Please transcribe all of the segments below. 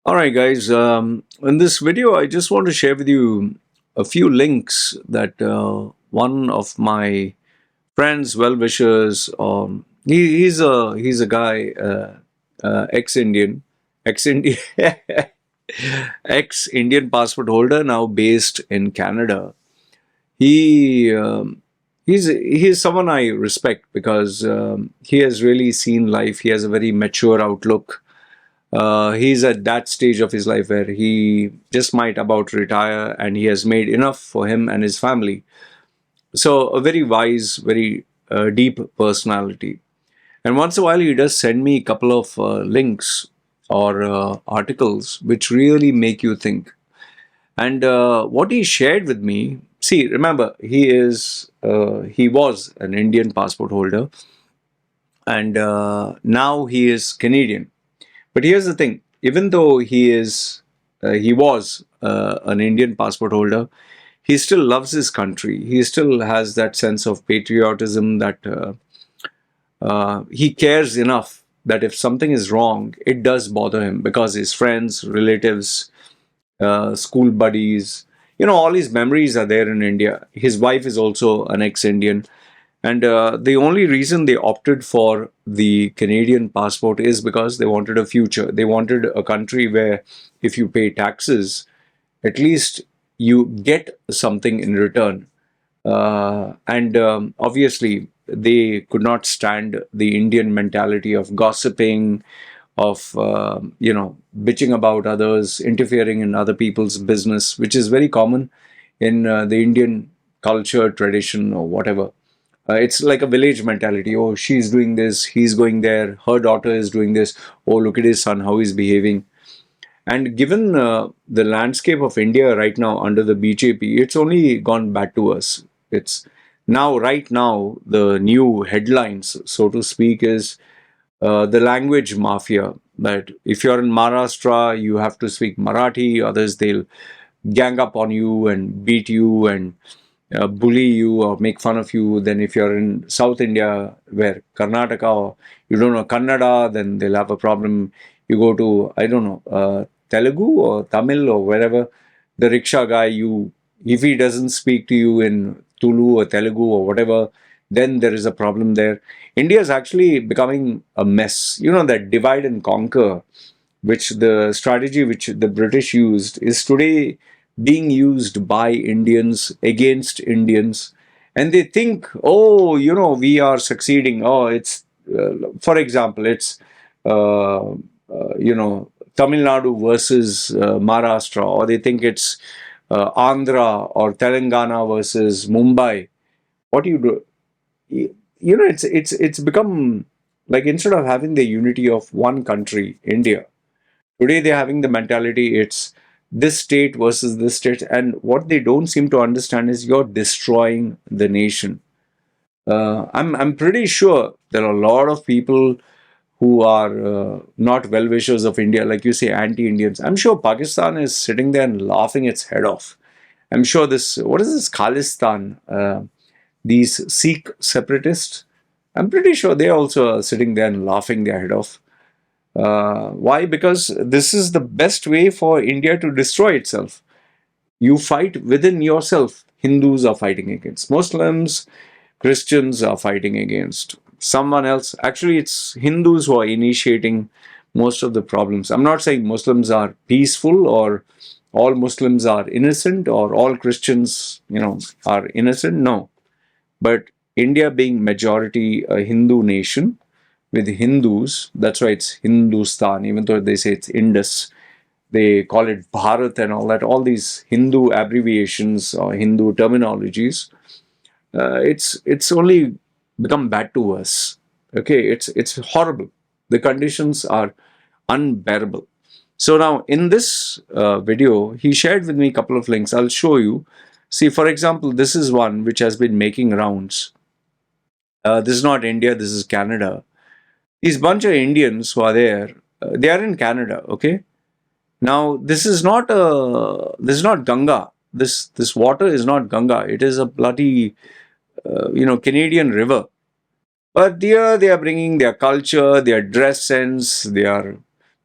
All right, guys. In this video, I just want to share with you a few links that one of my friends, well-wishers, he's a guy, ex-Indian, ex-Indian, ex-Indian passport holder, now based in Canada. He he's someone I respect because he has really seen life. He has a very mature outlook. He's at that stage of his life where he just might about retire and he has made enough for him and his family. So, a very wise, very deep personality. And once in a while, he does send me a couple of links or articles which really make you think. And what he shared with me, see, remember, he was an Indian passport holder, and now he is Canadian. But here's the thing: even though he was an Indian passport holder, he still loves his country. He still has that sense of patriotism that he cares enough that if something is wrong, it does bother him because his friends, relatives, school buddies, all his memories are there in India. His wife is also an ex-Indian. And the only reason they opted for the Canadian passport is because they wanted a future. They wanted a country where if you pay taxes, at least you get something in return. And obviously, they could not stand the Indian mentality of gossiping, of bitching about others, interfering in other people's business, which is very common in the Indian culture, tradition, or whatever. It's like a village mentality. Oh, she's doing this, he's going there, her daughter is doing this. Oh, look at his son, how he's behaving. And given the landscape of India right now under the BJP, it's only gone back to us. It's now, right now, the new headlines, so to speak, is the language mafia. That if you're in Maharashtra, you have to speak Marathi, others they'll gang up on you and beat you and bully you or make fun of you. Then if you're in South India, where Karnataka, or you don't know Kannada, then they'll have a problem. You go to, I don't know, Telugu or Tamil or wherever, the rickshaw guy, if he doesn't speak to you in Tulu or Telugu or whatever, then there is a problem there. India is actually becoming a mess. That divide and conquer, which the strategy which the British used, is today being used by Indians against Indians. And they think, oh, we are succeeding. Oh, for example, it's, Tamil Nadu versus Maharashtra, or they think it's Andhra or Telangana versus Mumbai. What do you do? It's become like, instead of having the unity of one country, India, today they're having the mentality it's this state versus this state, and what they don't seem to understand is you're destroying the nation. I'm pretty sure there are a lot of people who are not well wishers of India, like you say, anti-Indians. I'm sure Pakistan is sitting there and laughing its head off. I'm sure what is this Khalistan? These Sikh separatists. I'm pretty sure they also are sitting there and laughing their head off. Why? Because this is the best way for India to destroy itself. You fight within yourself. Hindus are fighting against Muslims, Christians are fighting against someone else. Actually, it's Hindus who are initiating most of the problems. I'm not saying Muslims are peaceful or all Muslims are innocent or all Christians, are innocent. No. But India being majority a Hindu nation, with Hindus. That's why it's Hindustan, even though they say it's Indus. They call it Bharat and all that. All these Hindu abbreviations or Hindu terminologies. It's only become bad to us. Okay, it's horrible. The conditions are unbearable. So now in this video, he shared with me a couple of links. I'll show you. See, for example, this is one which has been making rounds. This is not India. This is Canada. These bunch of Indians who are there, they are in Canada. Okay. Now this is not Ganga. This water is not Ganga. It is a bloody Canadian river. But here they are bringing their culture, their dress sense, their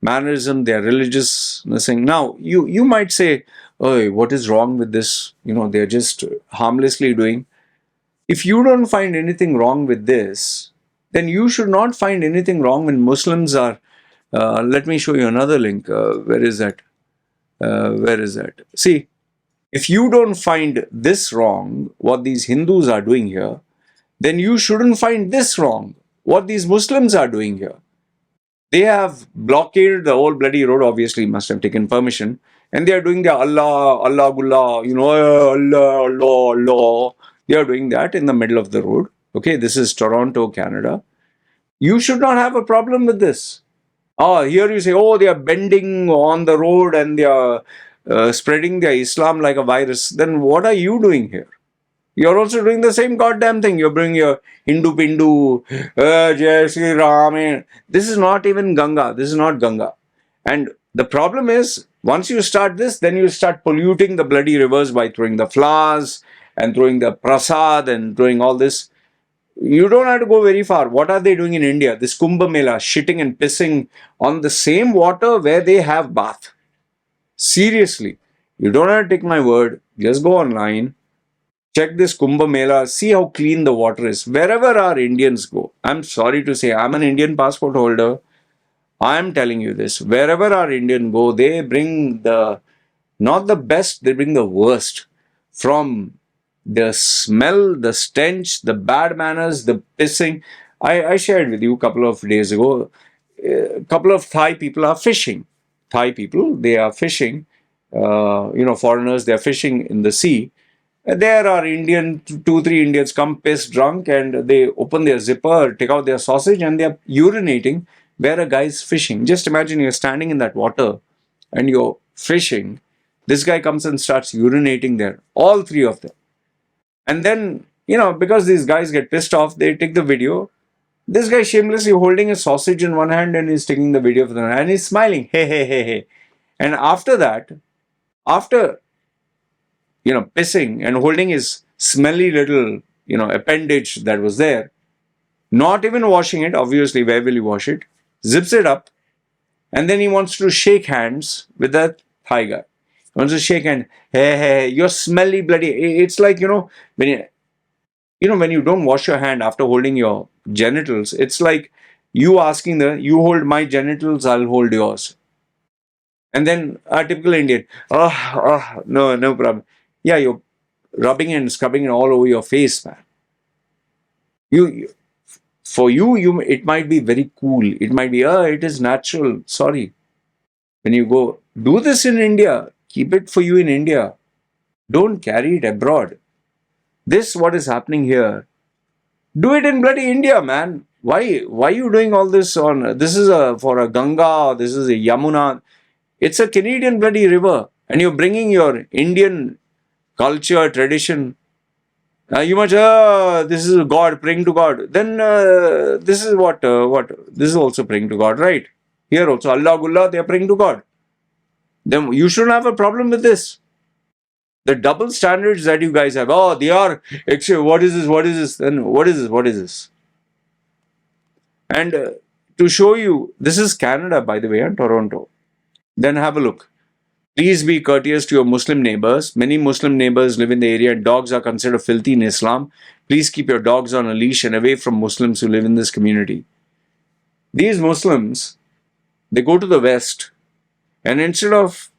mannerism, their religiousness. Now, you might say, "Oh, what is wrong with this? They're just harmlessly doing." If you don't find anything wrong with this, then you should not find anything wrong when Muslims are. Let me show you another link. Where is that? Where is that? See, if you don't find this wrong, what these Hindus are doing here, then you shouldn't find this wrong, what these Muslims are doing here. They have blockaded the whole bloody road, obviously, must have taken permission, and they are doing the Allah, Allah, Gullah, Allah, Allah, Allah. They are doing that in the middle of the road. Okay, this is Toronto, Canada. You should not have a problem with this. Here you say, oh, they are bending on the road and they are spreading their Islam like a virus. Then what are you doing here? You're also doing the same goddamn thing. You're bringing your Hindu Pindu, Jai Sri Ram. This is not even Ganga. This is not Ganga. And the problem is, once you start this, then you start polluting the bloody rivers by throwing the flowers and throwing the prasad and throwing all this. You don't have to go very far. What are they doing in India? This Kumbh Mela, shitting and pissing on the same water where they have bath. Seriously. You don't have to take my word. Just go online. Check this Kumbh Mela, see how clean the water is. Wherever our Indians go, I'm sorry to say, I'm an Indian passport holder. I'm telling you this. Wherever our Indian go, they bring not the best, they bring the worst. From the smell, the stench, the bad manners, the pissing. I shared with you a couple of days ago, a couple of Thai people are fishing. Thai people, they are fishing. Foreigners, they are fishing in the sea. There are two, three Indians come pissed drunk and they open their zipper, take out their sausage and they are urinating where a guy is fishing. Just imagine you're standing in that water and you're fishing. This guy comes and starts urinating there. All three of them. And then, because these guys get pissed off, they take the video. This guy shamelessly holding a sausage in one hand and he's taking the video for them and he's smiling. Hey, hey, hey, hey. And after that, after pissing and holding his smelly little, appendage that was there, not even washing it, obviously, where will you wash it? Zips it up, and then he wants to shake hands with that Thai guy. He wants to shake hand. Hey, hey, you're smelly bloody. It's like, when you don't wash your hand after holding your genitals, it's like you asking you hold my genitals, I'll hold yours. And then a typical Indian, no problem. Yeah, you're rubbing and scrubbing it all over your face, man. For you, it might be very cool. It might be, it is natural. Sorry. When you go, do this in India. Keep it for you in India. Don't carry it abroad. This, what is happening here, do it in bloody India, man. Why are you doing all this this is for a Ganga, this is a Yamuna. It's a Canadian bloody river. And you're bringing your Indian culture, tradition. You must, this is God, praying to God. Then this is what? This is also praying to God, right? Here also, Allah, Gullah, they are praying to God. Then you shouldn't have a problem with this. The double standards that you guys have, they are, what is this, what is this, then what is this, what is this? And to show you, this is Canada, by the way, and Toronto. Then have a look. Please be courteous to your Muslim neighbors. Many Muslim neighbors live in the area and dogs are considered filthy in Islam. Please keep your dogs on a leash and away from Muslims who live in this community. These Muslims, they go to the West and instead of,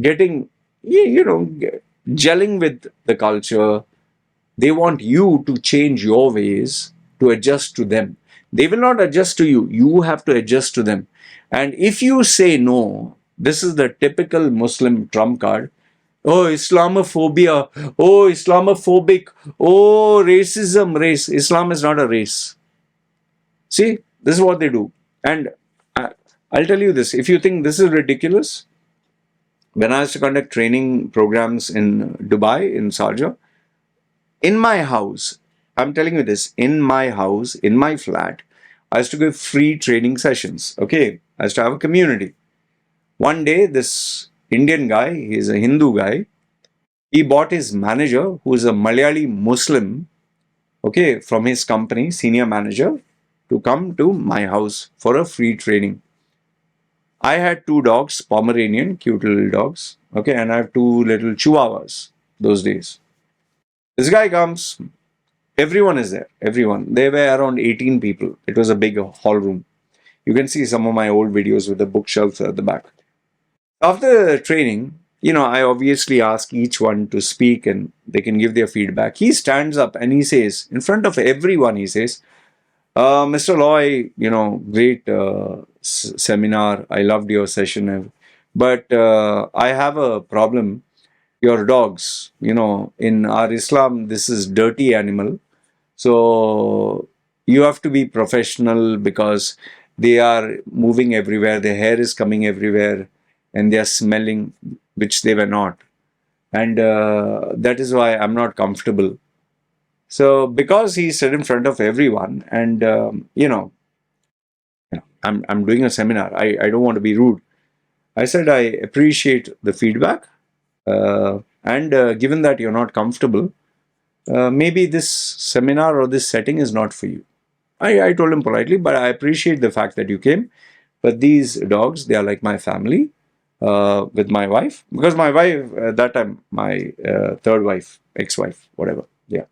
getting, gelling with the culture, they want you to change your ways to adjust to them. They will not adjust to you. You have to adjust to them. And if you say no, this is the typical Muslim trump card. Oh, Islamophobia. Oh, Islamophobic. Oh, racism, race. Islam is not a race. See, this is what they do. And I'll tell you this. If you think this is ridiculous, when I used to conduct training programs in Dubai, in Sharjah, in my house, I'm telling you this, in my house, in my flat, I used to give free training sessions. Okay, I used to have a community. One day, this Indian guy, he's a Hindu guy, he bought his manager, who is a Malayali Muslim, okay, from his company, senior manager, to come to my house for a free training. I had two dogs, Pomeranian, cute little dogs. Okay, and I have two little chihuahuas those days. This guy comes, everyone is there, everyone. There were around 18 people. It was a big hall room. You can see some of my old videos with the bookshelves at the back. After the training, I obviously ask each one to speak and they can give their feedback. He stands up and he says, in front of everyone, he says, Mr. Loy, great seminar. I loved your session. But I have a problem. Your dogs, in our Islam, this is dirty animal. So you have to be professional because they are moving everywhere. Their hair is coming everywhere and they are smelling, which they were not. And that is why I'm not comfortable. So because he said in front of everyone and, I'm doing a seminar. I don't want to be rude. I said, I appreciate the feedback. And given that you're not comfortable, maybe this seminar or this setting is not for you. I told him politely, but I appreciate the fact that you came. But these dogs, they are like my family with my wife. Because my wife, at that time, my third wife, ex-wife, whatever. Yeah.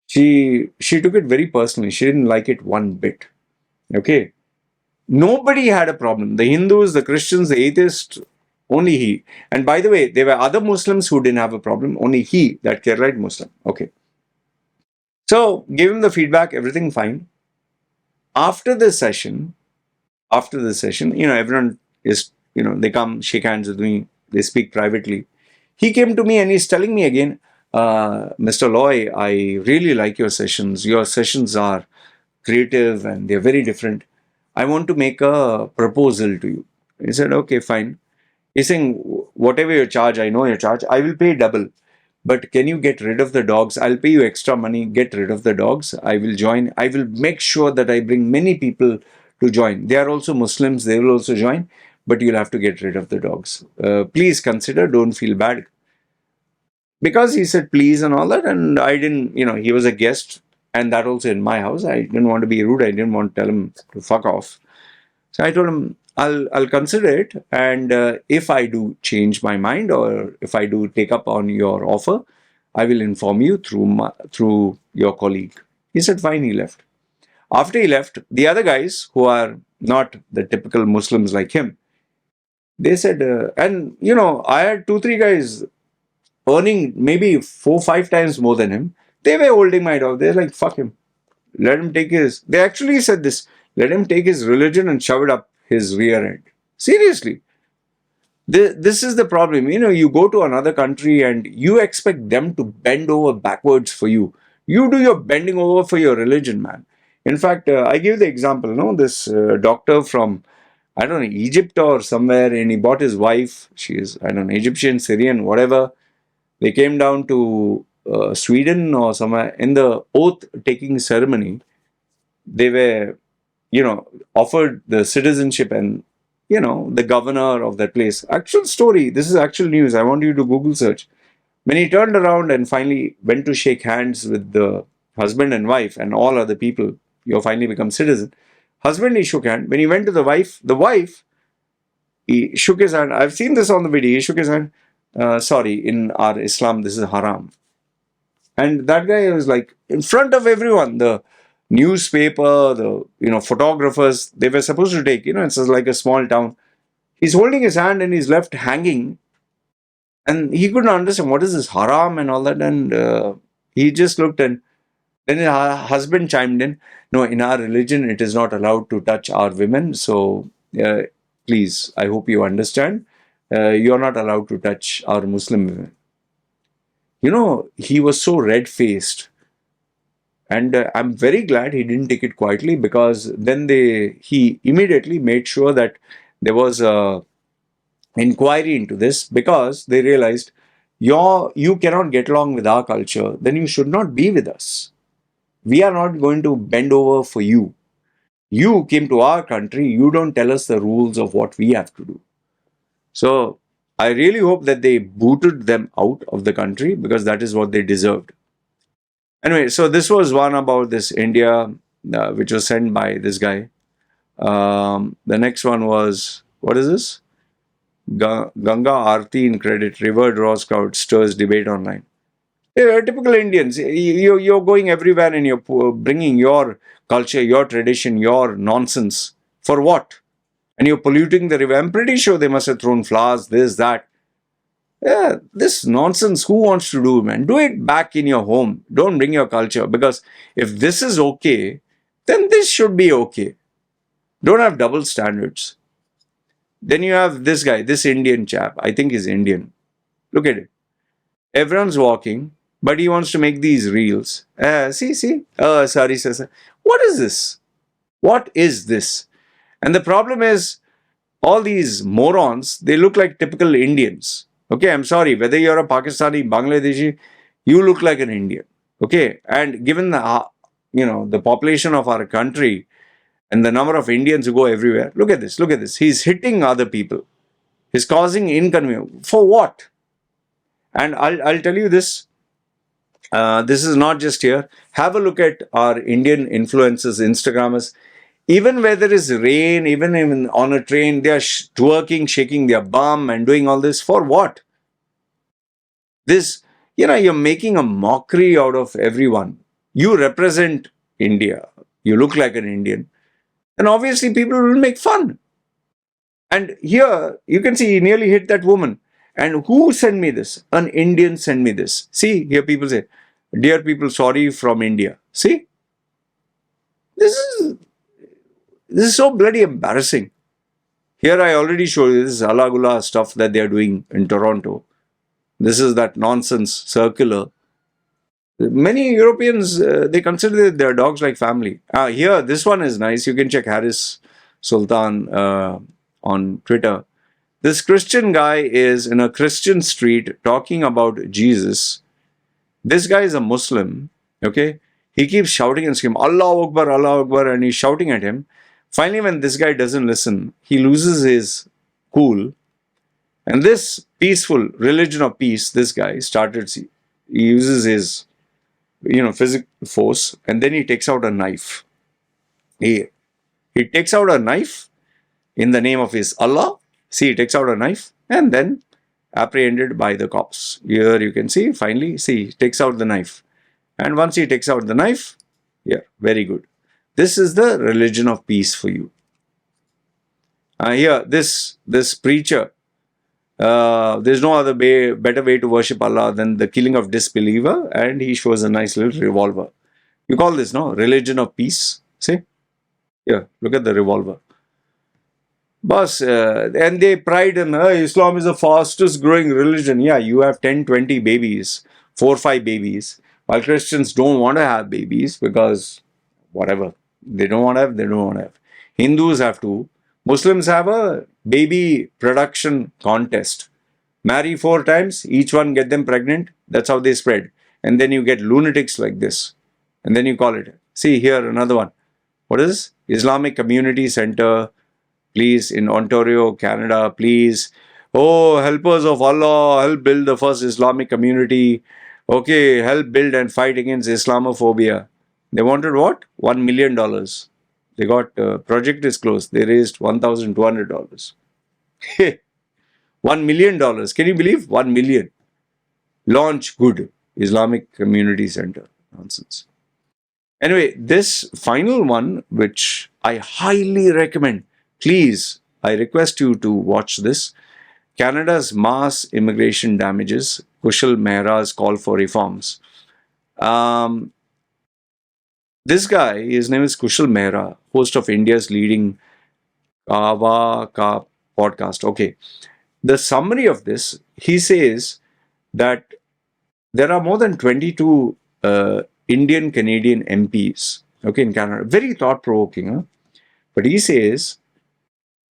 She took it very personally. She didn't like it one bit. Okay. Nobody had a problem. The Hindus, the Christians, the atheists, only he. And by the way, there were other Muslims who didn't have a problem. Only he, that Keralite Muslim. Okay. So, gave him the feedback, everything fine. After the session, everyone is, they come, shake hands with me, they speak privately. He came to me and he's telling me again, Mr. Loy, I really like your sessions. Your sessions are creative and they're very different. I want to make a proposal to you. He said, okay, fine. He's saying, whatever you charge, I know your charge, I will pay double. But can you get rid of the dogs? I'll pay you extra money, get rid of the dogs. I will join. I will make sure that I bring many people to join. They are also Muslims, they will also join, but you'll have to get rid of the dogs. Please consider, don't feel bad. Because he said please and all that, and I didn't, he was a guest, and that also in my house. I didn't want to be rude, I didn't want to tell him to fuck off. So I told him, I'll consider it, and if I do change my mind or if I do take up on your offer, I will inform you through your colleague. He said, fine, he left. After he left, the other guys who are not the typical Muslims like him, they said, I had 2-3 guys earning maybe 4-5 times more than him. They were holding my dog. They're like, fuck him. Let him take his. They actually said this. Let him take his religion and shove it up his rear end. Seriously. This is the problem. You go to another country and you expect them to bend over backwards for you. You do your bending over for your religion, man. In fact, I give the example, this doctor from, I don't know, Egypt or somewhere, and he bought his wife. She is, I don't know, Egyptian, Syrian, whatever. They came down to Sweden or somewhere. In the oath-taking ceremony, they were, offered the citizenship and, the governor of that place. Actual story. This is actual news. I want you to Google search. When he turned around and finally went to shake hands with the husband and wife and all other people, you finally become citizen. Husband, he shook hand. When he went to the wife, he shook his hand. I've seen this on the video. He shook his hand. Sorry, in our Islam, this is haram. And that guy was like, in front of everyone, the newspaper, the photographers, they were supposed to take, it's like a small town. He's holding his hand and he's left hanging. And he couldn't understand what is this haram and all that. And he just looked, and then his husband chimed in. No, in our religion, it is not allowed to touch our women. So please, I hope you understand. You're not allowed to touch our Muslim women. He was so red-faced. And I'm very glad he didn't take it quietly, because then he immediately made sure that there was a inquiry into this, because they realized you cannot get along with our culture, then you should not be with us. We are not going to bend over for you. You came to our country, you don't tell us the rules of what we have to do. So I really hope that they booted them out of the country, because that is what they deserved. Anyway, so this was one about this India. which was sent by this guy. The next one was, what is this? Ganga Aarti in credit, river draws crowd, stirs debate online. Typical Indians. You're going everywhere and you're bringing your culture, your tradition, your nonsense. For what? And you're polluting the river. I'm pretty sure they must have thrown flowers, this, that. Yeah, this nonsense, who wants to do, man? Do it back in your home. Don't bring your culture. Because if this is okay, then this should be okay. Don't have double standards. Then you have this guy, this Indian chap. I think he's Indian. Look at it. Everyone's walking, but he wants to make these reels. See. Sorry, sir. What is this? What is this? And the problem is, all these morons, they look like typical Indians. Okay, I'm sorry, whether you're a Pakistani, Bangladeshi, you look like an Indian. Okay, and given the, the population of our country and the number of Indians who go everywhere, look at this, look at this. He's hitting other people. He's causing inconvenience. For what? And I'll tell you this. This is not just here. Have a look at our Indian influencers, Instagrammers. Even where there is rain, even on a train, they are twerking, shaking their bum and doing all this. For what? This, you're making a mockery out of everyone. You represent India. You look like an Indian. And obviously people will make fun. And here, you can see he nearly hit that woman. And who sent me this? An Indian sent me this. See, here people say, dear people, sorry from India. See? This is so bloody embarrassing. Here I already showed you this Alagula stuff that they are doing in Toronto. This is that nonsense circular. Many Europeans, they consider their dogs like family. Here, this one is nice. You can check Harris Sultan on Twitter. This Christian guy is in a Christian street talking about Jesus. This guy is a Muslim, okay? He keeps shouting and screaming, Allah Akbar, and he's shouting at him. Finally, when this guy doesn't listen, he loses his cool. And this peaceful religion of peace, this guy started, he uses his, physical force, and then he takes out a knife. He takes out a knife in the name of his Allah. See, he takes out a knife and then apprehended by the cops. Here you can see, finally, see, he takes out the knife. And once he takes out the knife, yeah, very good. This is the religion of peace for you. Here, this preacher, there's no other better way to worship Allah than the killing of disbeliever, and he shows a nice little revolver. You call this, no? Religion of peace. See? Here, look at the revolver. Boss, and they pride in Islam is the fastest growing religion. Yeah, you have 10, 20 babies, 4, 5 babies. While Christians don't want to have babies because whatever. They don't want to have, they don't want to have. Hindus have to. Muslims have a baby production contest. Marry 4 times, each one get them pregnant. That's how they spread. And then you get lunatics like this. And then you call it. See here, another one. What is this? Islamic Community Center. Please, in Ontario, Canada, please. Oh, helpers of Allah, help build the first Islamic community. Okay, help build and fight against Islamophobia. They wanted what? $1 million. They got, project is closed. They raised $1,200. $1 million. Can you believe? 1 million. Launch good. Islamic Community Center. Nonsense. Anyway, this final one, which I highly recommend. Please, I request you to watch this. Canada's mass immigration damages. Kushal Mehra's call for reforms. This guy, his name is Kushal Mehra, host of India's leading Kawa Ka podcast. Okay. The summary of this, he says that there are more than 22 Indian Canadian MPs, okay, in Canada. Very thought-provoking, huh? But he says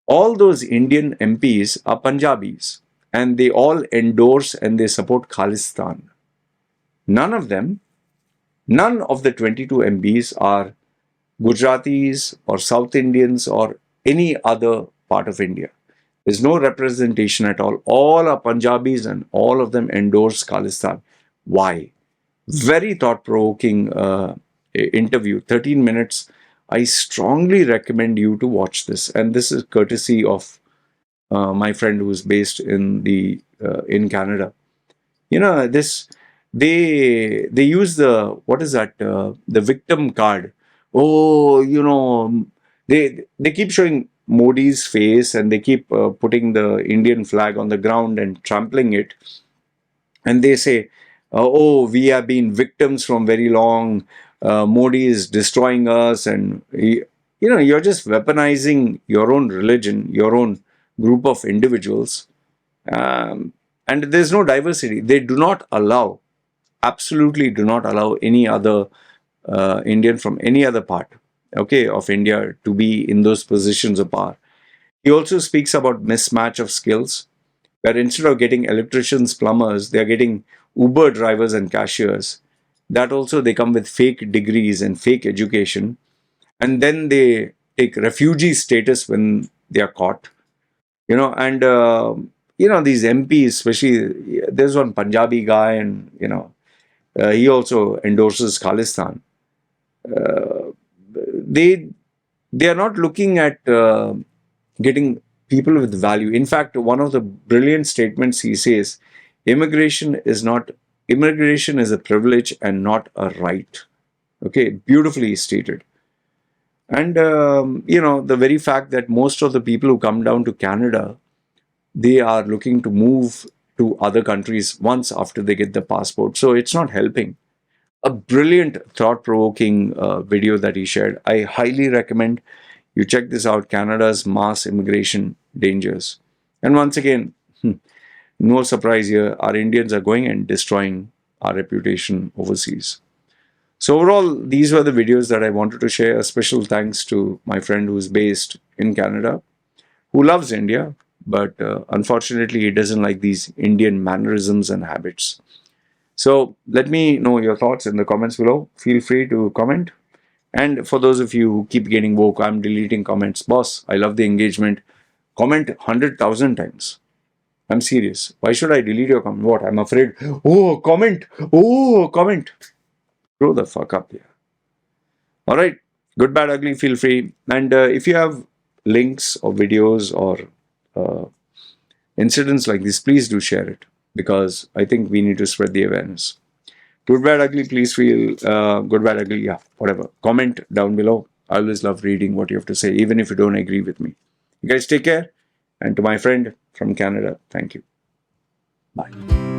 all those Indian MPs are Punjabis and they all endorse and they support Khalistan. None of the 22 MPs are Gujaratis or South Indians or any other part of India. There's no representation at all. All are Punjabis and all of them endorse Khalistan. Why? Very thought-provoking interview, 13 minutes. I strongly recommend you to watch this. And this is courtesy of my friend who's based in Canada. This they use the, what is that, the victim card. Oh, they keep showing Modi's face, and they keep putting the Indian flag on the ground and trampling it, and they say, oh, we have been victims from very long. Modi is destroying us, and you're just weaponizing your own religion, your own group of individuals. Um, and there's no diversity. They do not allow, absolutely do not allow any other Indian from any other part, okay, of India to be in those positions of power. He also speaks about mismatch of skills, where instead of getting electricians, plumbers, they are getting Uber drivers and cashiers. That also, they come with fake degrees and fake education, and then they take refugee status when they are caught. And these MPs, especially, there's one Punjabi guy, and he also endorses Khalistan. Uh, they they are not looking at getting people with value. In fact, one of the brilliant statements he says, immigration is not immigration is a privilege and not a right. Okay, beautifully stated. And the very fact that most of the people who come down to Canada, they are looking to move to other countries once after they get the passport. So it's not helping. A brilliant, thought-provoking video that he shared. I highly recommend you check this out, Canada's mass immigration dangers. And once again, no surprise here, our Indians are going and destroying our reputation overseas. So overall, these were the videos that I wanted to share. A special thanks to my friend who's based in Canada, who loves India, but unfortunately, he doesn't like these Indian mannerisms and habits. So let me know your thoughts in the comments below. Feel free to comment. And for those of you who keep getting woke, I'm deleting comments. Boss, I love the engagement. Comment 100,000 times. I'm serious. Why should I delete your comment? What? I'm afraid. Oh, comment. Oh, comment. Grow the fuck up here. All right. Good, bad, ugly. Feel free. And if you have links or videos or uh, incidents like this, please do share it, because I think we need to spread the awareness. Good, bad, ugly. Please feel good, bad, ugly. Yeah, whatever. Comment down below. I always love reading what you have to say, even if you don't agree with me. You guys take care. And to my friend from Canada, thank you. Bye.